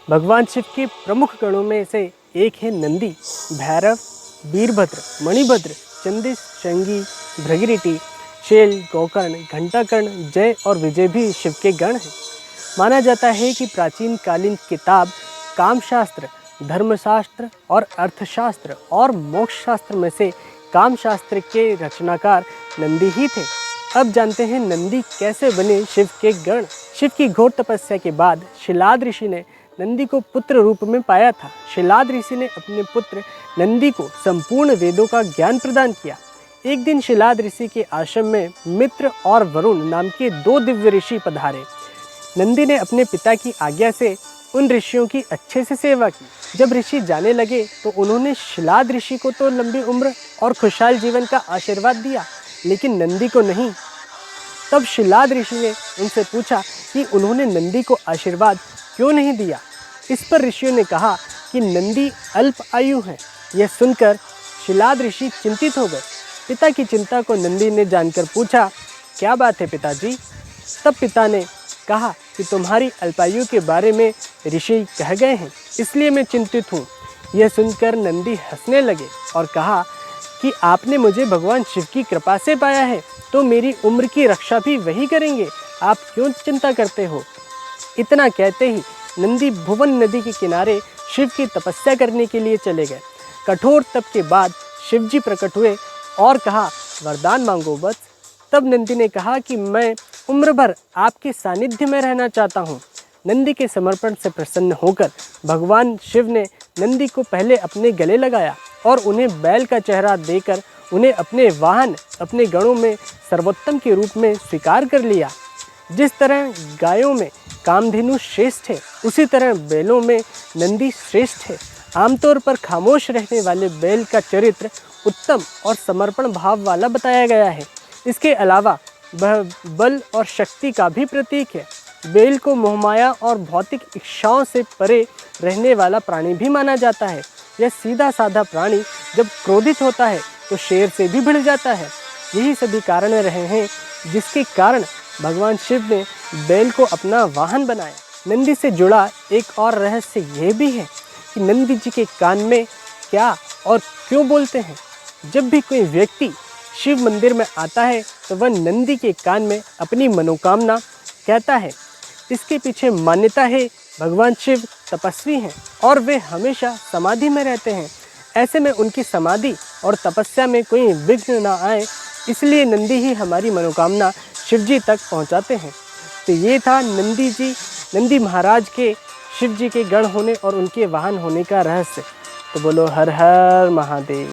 भगवान शिव के प्रमुख गणों में से एक है नंदी। भैरव, वीरभद्र, मणिभद्र, चंदिश, शंगी, भृगुरिटी, शैल, गोकर्ण, घंटाकर्ण, जय और विजय भी शिव के गण हैं। माना जाता है कि प्राचीन कालीन किताब कामशास्त्र, धर्मशास्त्र और अर्थशास्त्र और मोक्षशास्त्र में से कामशास्त्र के रचनाकार नंदी ही थे। अब जानते हैं नंदी कैसे बने शिव के गण। शिव की घोर तपस्या के बाद शिलाद ऋषि ने नंदी को पुत्र रूप में पाया था। शिलाद ऋषि ने अपने पुत्र नंदी को संपूर्ण वेदों का ज्ञान प्रदान किया। एक दिन शिलाद ऋषि के आश्रम में मित्र और वरुण नाम के दो दिव्य ऋषि पधारे। नंदी ने अपने पिता की आज्ञा से उन ऋषियों की अच्छे से सेवा की। जब ऋषि जाने लगे तो उन्होंने शिलाद ऋषि को तो लंबी उम्र और खुशहाल जीवन का आशीर्वाद दिया, लेकिन नंदी को नहीं। तब शिलाद ऋषि ने उनसे पूछा कि उन्होंने नंदी को आशीर्वाद क्यों नहीं दिया। इस पर ऋषियों ने कहा कि नंदी अल्प आयु है। यह सुनकर शिलाद ऋषि चिंतित हो गए। पिता की चिंता को नंदी ने जानकर पूछा, क्या बात है पिताजी? तब पिता ने कहा कि तुम्हारी अल्पायु के बारे में ऋषि कह गए हैं, इसलिए मैं चिंतित हूँ। यह सुनकर नंदी हंसने लगे और कहा कि आपने मुझे भगवान शिव की कृपा से पाया है, तो मेरी उम्र की रक्षा भी वही करेंगे, आप क्यों चिंता करते हो? इतना कहते ही नंदी भुवन नदी के किनारे शिव की तपस्या करने के लिए चले गए। कठोर तप के बाद शिव जी प्रकट हुए और कहा, वरदान मांगो बस। तब नंदी ने कहा कि मैं उम्र भर आपके सानिध्य में रहना चाहता हूँ। नंदी के समर्पण से प्रसन्न होकर भगवान शिव ने नंदी को पहले अपने गले लगाया और उन्हें बैल का चेहरा देकर उन्हें अपने वाहन, अपने गणों में सर्वोत्तम के रूप में स्वीकार कर लिया। जिस तरह गायों में कामधेनु श्रेष्ठ है, उसी तरह बैलों में नंदी श्रेष्ठ है। आमतौर पर खामोश रहने वाले बैल का चरित्र उत्तम और समर्पण भाव वाला बताया गया है। इसके अलावा वह बल और शक्ति का भी प्रतीक है। बैल को मोहमाया और भौतिक इच्छाओं से परे रहने वाला प्राणी भी माना जाता है। यह सीधा साधा प्राणी जब क्रोधित होता है तो शेर से भी भिड़ जाता है। यही सभी कारण रहे हैं जिसके कारण भगवान शिव ने बैल को अपना वाहन बनाया। नंदी से जुड़ा एक और रहस्य यह भी है कि नंदी जी के कान में क्या और क्यों बोलते हैं। जब भी कोई व्यक्ति शिव मंदिर में आता है तो वह नंदी के कान में अपनी मनोकामना कहता है। इसके पीछे मान्यता है भगवान शिव तपस्वी हैं और वे हमेशा समाधि में रहते हैं। ऐसे में उनकी समाधि और तपस्या में कोई विघ्न ना आए, इसलिए नंदी ही हमारी मनोकामना शिव जी तक पहुंचाते हैं। तो ये था नंदी महाराज के शिव जी के गण होने और उनके वाहन होने का रहस्य। तो बोलो हर हर महादेव।